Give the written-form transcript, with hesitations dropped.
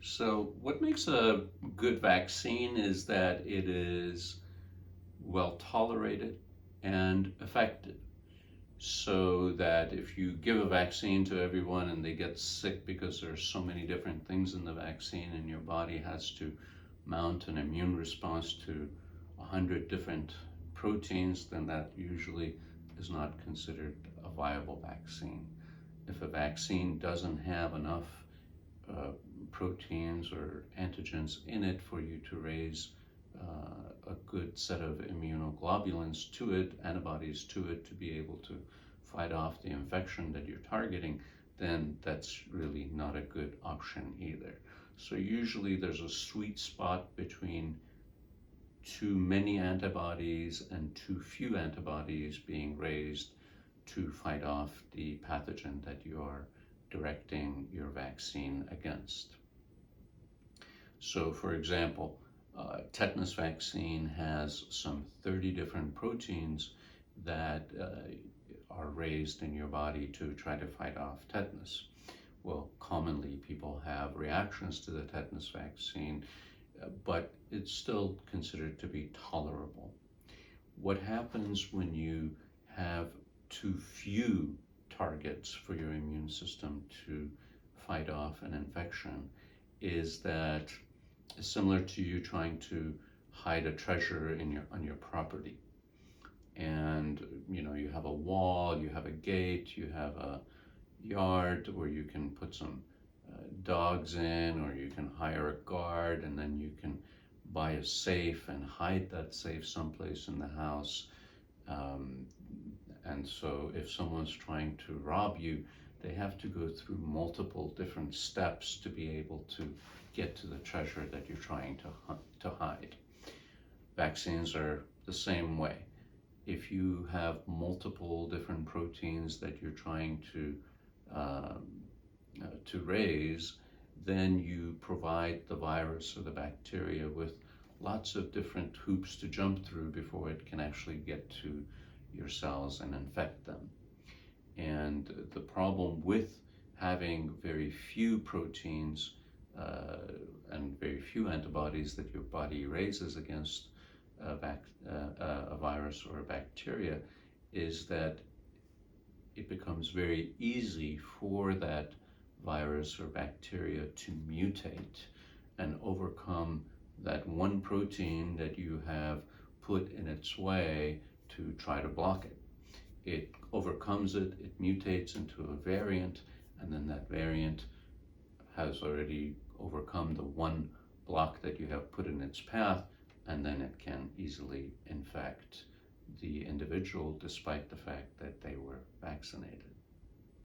So, what makes a good vaccine is that it is well tolerated and effective. So that if you give a vaccine to everyone and they get sick because there's so many different things in the vaccine and your body has to mount an immune response to 100 different proteins, then that usually is not considered a viable vaccine. If a vaccine doesn't have enough uh, proteins or antigens in it for you to raise a good set of immunoglobulins to it, antibodies to it, to be able to fight off the infection that you're targeting, then that's really not a good option either. So usually there's a sweet spot between too many antibodies and too few antibodies being raised to fight off the pathogen that you are directing your vaccine against. So, for example, tetanus vaccine has some 30 different proteins that are raised in your body to try to fight off tetanus. Well, commonly people have reactions to the tetanus vaccine, but it's still considered to be tolerable. What happens when you have too few targets for your immune system to fight off an infection is that it's similar to you trying to hide a treasure on your property. And you have a wall, you have a gate, you have a yard where you can put some dogs in, or you can hire a guard, and then you can buy a safe and hide that safe someplace in the house. Um, and so if someone's trying to rob you, they have to go through multiple different steps to be able to get to the treasure that you're trying to hide. Vaccines are the same way. If you have multiple different proteins that you're trying to raise, then you provide the virus or the bacteria with lots of different hoops to jump through before it can actually get to your cells and infect them. And the problem with having very few proteins and very few antibodies that your body raises against a virus or a bacteria is that it becomes very easy for that virus or bacteria to mutate and overcome that one protein that you have put in its way to try to block it. It overcomes it, it mutates into a variant, and then that variant has already overcome the one block that you have put in its path, and then it can easily infect the individual despite the fact that they were vaccinated.